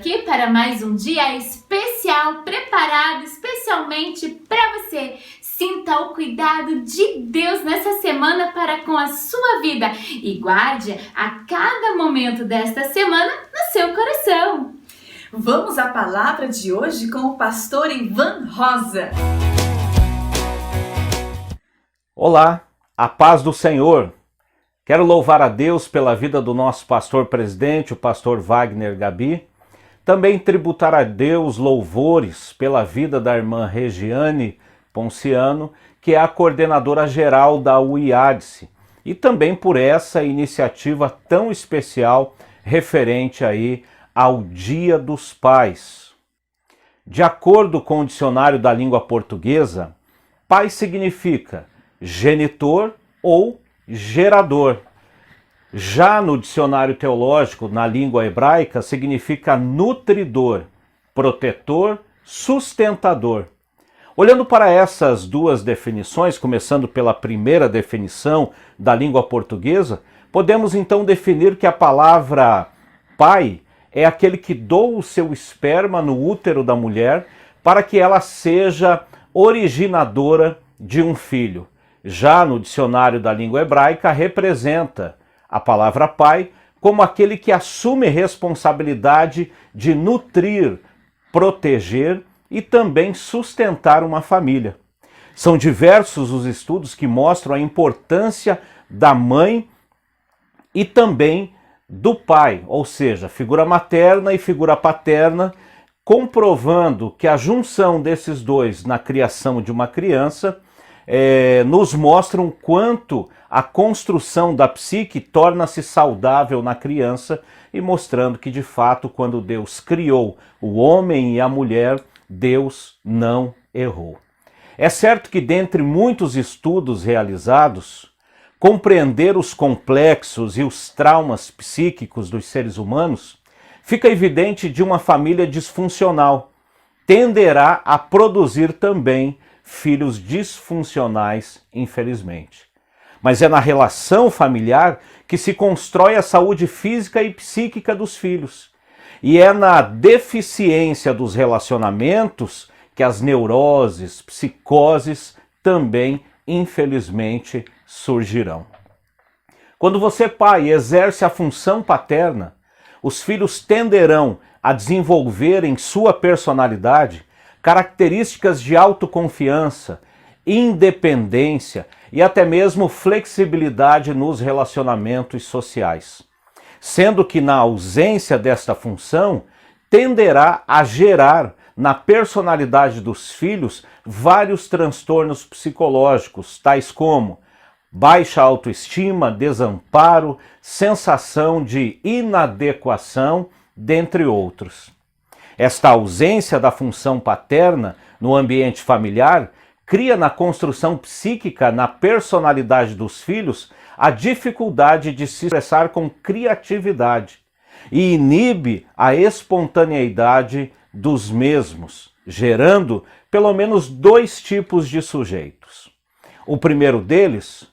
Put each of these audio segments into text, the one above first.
aqui para mais um dia especial, preparado especialmente para você. Sinta o cuidado de Deus nessa semana para com a sua vida e guarde a cada momento desta semana no seu coração. Vamos à palavra de hoje com o pastor Ivan Rosa. Olá, a paz do Senhor. Quero louvar a Deus pela vida do nosso pastor presidente, o pastor Wagner Gabi. Também tributar a Deus louvores pela vida da irmã Regiane Ponciano, que é a coordenadora geral da UIADSE, e também por essa iniciativa tão especial referente aí ao Dia dos Pais. De acordo com o dicionário da língua portuguesa, pai significa genitor ou gerador. Já no dicionário teológico, na língua hebraica, significa nutridor, protetor, sustentador. Olhando para essas duas definições, começando pela primeira definição da língua portuguesa, podemos então definir que a palavra pai é aquele que doa o seu esperma no útero da mulher para que ela seja originadora de um filho. Já no dicionário da língua hebraica, representa a palavra pai como aquele que assume responsabilidade de nutrir, proteger e também sustentar uma família. São diversos os estudos que mostram a importância da mãe e também do pai, ou seja, figura materna e figura paterna, comprovando que a junção desses dois na criação de uma criança nos mostram quanto a construção da psique torna-se saudável na criança e mostrando que, de fato, quando Deus criou o homem e a mulher, Deus não errou. É certo que, dentre muitos estudos realizados, compreender os complexos e os traumas psíquicos dos seres humanos fica evidente de uma família disfuncional tenderá a produzir também filhos disfuncionais, infelizmente. Mas é na relação familiar que se constrói a saúde física e psíquica dos filhos. E é na deficiência dos relacionamentos que as neuroses, psicoses também, infelizmente, surgirão. Quando você, pai, exerce a função paterna, os filhos tenderão a desenvolver em sua personalidade características de autoconfiança, independência e até mesmo flexibilidade nos relacionamentos sociais. Sendo que na ausência desta função, tenderá a gerar na personalidade dos filhos vários transtornos psicológicos, tais como baixa autoestima, desamparo, sensação de inadequação, dentre outros. Esta ausência da função paterna no ambiente familiar cria na construção psíquica, na personalidade dos filhos, a dificuldade de se expressar com criatividade e inibe a espontaneidade dos mesmos, gerando pelo menos dois tipos de sujeitos. O primeiro deles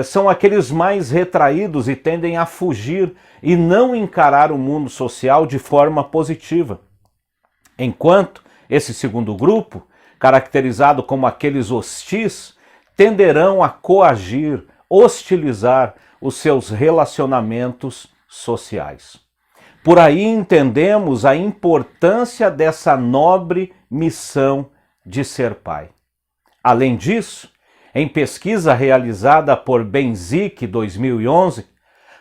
são aqueles mais retraídos e tendem a fugir e não encarar o mundo social de forma positiva. Enquanto esse segundo grupo, caracterizado como aqueles hostis, tenderão a coagir, hostilizar os seus relacionamentos sociais. Por aí entendemos a importância dessa nobre missão de ser pai. Além disso, em pesquisa realizada por Benzik 2011,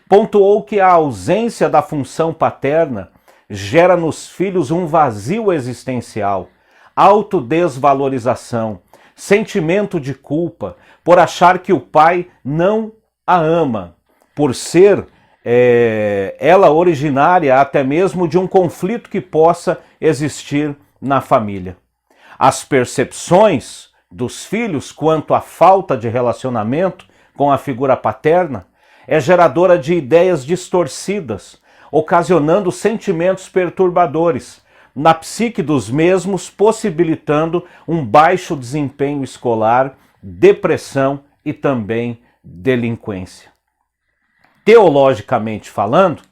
pontuou que a ausência da função paterna gera nos filhos um vazio existencial, autodesvalorização, sentimento de culpa por achar que o pai não a ama, por ser ela originária até mesmo de um conflito que possa existir na família. As percepções dos filhos quanto à falta de relacionamento com a figura paterna é geradora de ideias distorcidas, ocasionando sentimentos perturbadores na psique dos mesmos, possibilitando um baixo desempenho escolar, depressão e também delinquência. Teologicamente falando,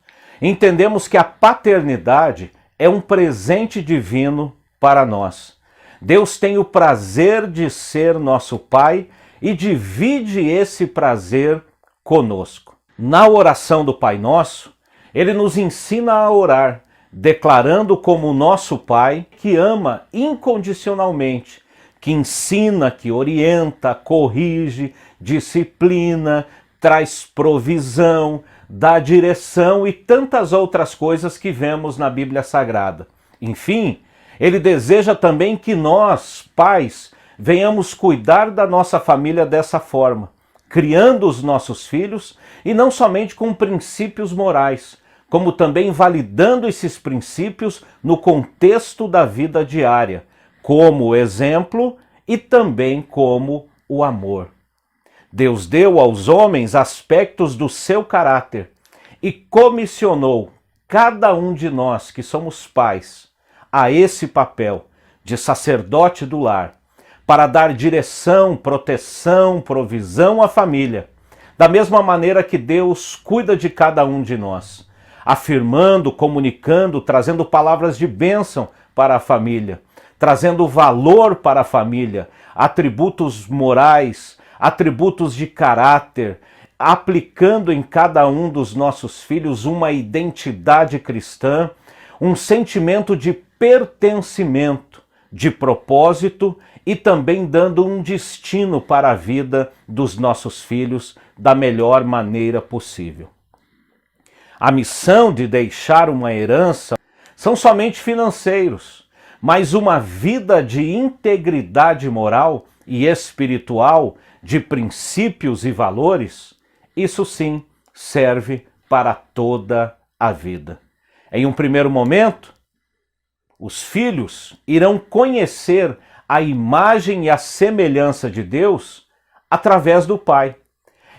entendemos que a paternidade é um presente divino para nós. Deus tem o prazer de ser nosso Pai e divide esse prazer conosco. Na oração do Pai Nosso, ele nos ensina a orar, declarando como nosso Pai que ama incondicionalmente, que ensina, que orienta, corrige, disciplina, traz provisão, dá direção e tantas outras coisas que vemos na Bíblia Sagrada. Enfim, ele deseja também que nós, pais, venhamos cuidar da nossa família dessa forma, criando os nossos filhos e não somente com princípios morais, como também validando esses princípios no contexto da vida diária, como o exemplo e também como o amor. Deus deu aos homens aspectos do seu caráter e comissionou cada um de nós que somos pais a esse papel de sacerdote do lar, para dar direção, proteção, provisão à família, da mesma maneira que Deus cuida de cada um de nós, afirmando, comunicando, trazendo palavras de bênção para a família, trazendo valor para a família, atributos morais, atributos de caráter, aplicando em cada um dos nossos filhos uma identidade cristã, um sentimento de pertencimento, de propósito e também dando um destino para a vida dos nossos filhos da melhor maneira possível. A missão de deixar uma herança são somente financeiros, mas uma vida de integridade moral e espiritual, de princípios e valores, isso sim serve para toda a vida. Em um primeiro momento, os filhos irão conhecer a imagem e a semelhança de Deus através do Pai.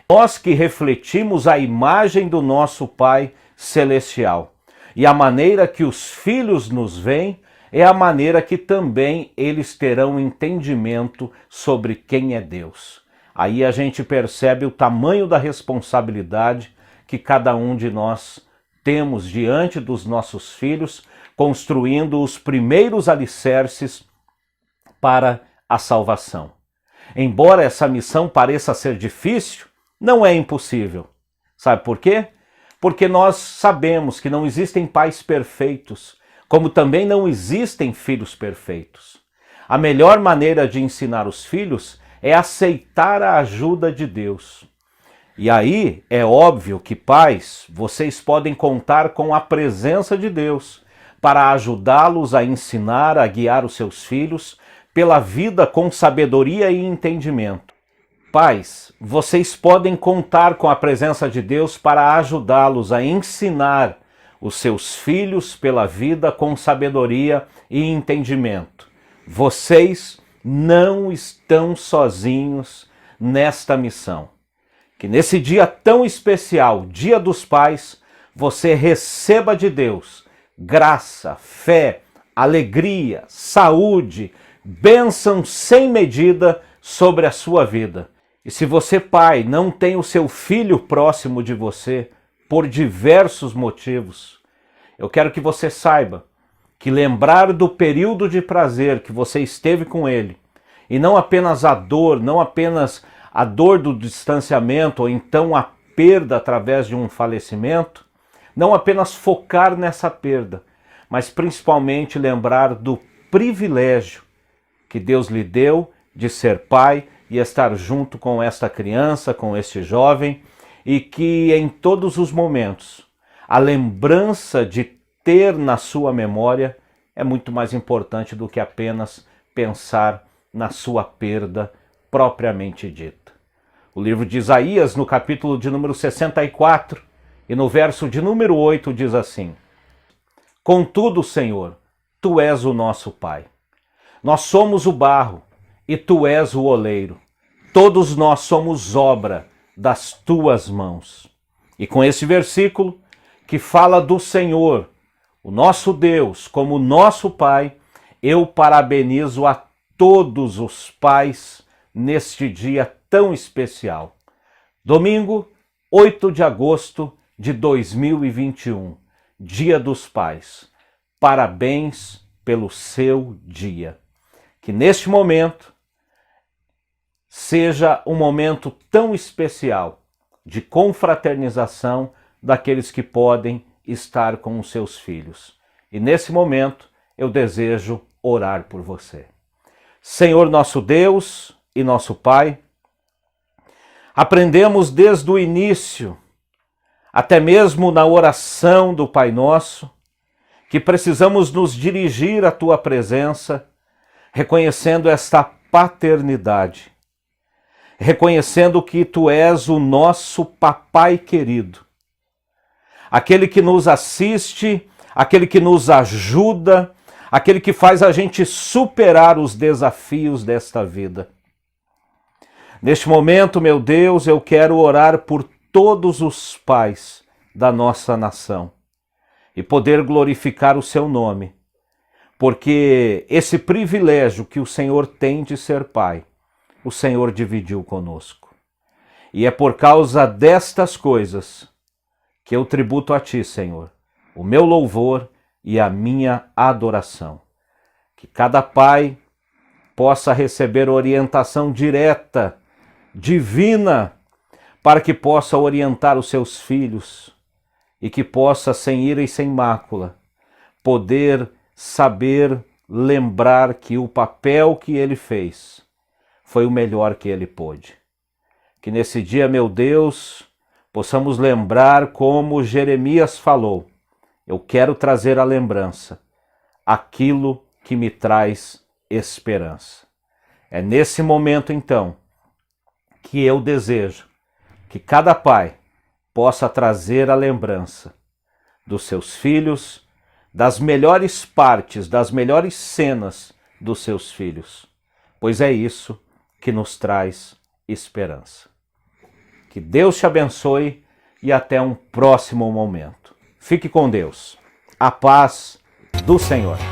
Nós que refletimos a imagem do nosso Pai Celestial. E a maneira que os filhos nos veem é a maneira que também eles terão entendimento sobre quem é Deus. Aí a gente percebe o tamanho da responsabilidade que cada um de nós temos diante dos nossos filhos, construindo os primeiros alicerces para a salvação. Embora essa missão pareça ser difícil, não é impossível. Sabe por quê? Porque nós sabemos que não existem pais perfeitos, como também não existem filhos perfeitos. A melhor maneira de ensinar os filhos é aceitar a ajuda de Deus. E aí é óbvio que, pais, vocês podem contar com a presença de Deus para ajudá-los a ensinar, a guiar os seus filhos pela vida com sabedoria e entendimento. Pais, vocês podem contar com a presença de Deus para ajudá-los a ensinar os seus filhos pela vida com sabedoria e entendimento. Vocês não estão sozinhos nesta missão. Que nesse dia tão especial, Dia dos Pais, você receba de Deus graça, fé, alegria, saúde, bênção sem medida sobre a sua vida. E se você, pai, não tem o seu filho próximo de você, por diversos motivos, eu quero que você saiba que lembrar do período de prazer que você esteve com ele, e não apenas a dor, não apenas a dor do distanciamento, ou então a perda através de um falecimento, não apenas focar nessa perda, mas principalmente lembrar do privilégio que Deus lhe deu de ser pai e estar junto com esta criança, com este jovem, e que em todos os momentos a lembrança de ter na sua memória é muito mais importante do que apenas pensar na sua perda propriamente dita. O livro de Isaías, no capítulo de número 64 e no verso de número 8, diz assim: Contudo, Senhor, Tu és o nosso Pai. Nós somos o barro e Tu és o oleiro. Todos nós somos obra das Tuas mãos. E com esse versículo, que fala do Senhor, o nosso Deus, como nosso Pai, eu parabenizo a todos os pais neste dia tão especial. Domingo, 8 de agosto de 2021, Dia dos Pais. parabéns pelo seu dia. Que neste momento seja um momento tão especial de confraternização daqueles que podem estar com os seus filhos. E nesse momento eu desejo orar por você. Senhor nosso Deus e nosso Pai, aprendemos desde o início, até mesmo na oração do Pai Nosso, que precisamos nos dirigir à Tua presença, reconhecendo esta paternidade, reconhecendo que Tu és o nosso Papai querido, aquele que nos assiste, aquele que nos ajuda, aquele que faz a gente superar os desafios desta vida. Neste momento, meu Deus, eu quero orar por todos os pais da nossa nação e poder glorificar o seu nome, porque esse privilégio que o Senhor tem de ser pai, o Senhor dividiu conosco. E é por causa destas coisas que eu tributo a Ti, Senhor, o meu louvor e a minha adoração. Que cada pai possa receber orientação direta, divina, para que possa orientar os seus filhos e que possa, sem ira e sem mácula, poder saber lembrar que o papel que ele fez foi o melhor que ele pôde. Que nesse dia, meu Deus, possamos lembrar como Jeremias falou: eu quero trazer à lembrança aquilo que me traz esperança. É nesse momento, então, que eu desejo que cada pai possa trazer a lembrança dos seus filhos, das melhores partes, das melhores cenas dos seus filhos, pois é isso que nos traz esperança. Que Deus te abençoe e até um próximo momento. Fique com Deus. A paz do Senhor.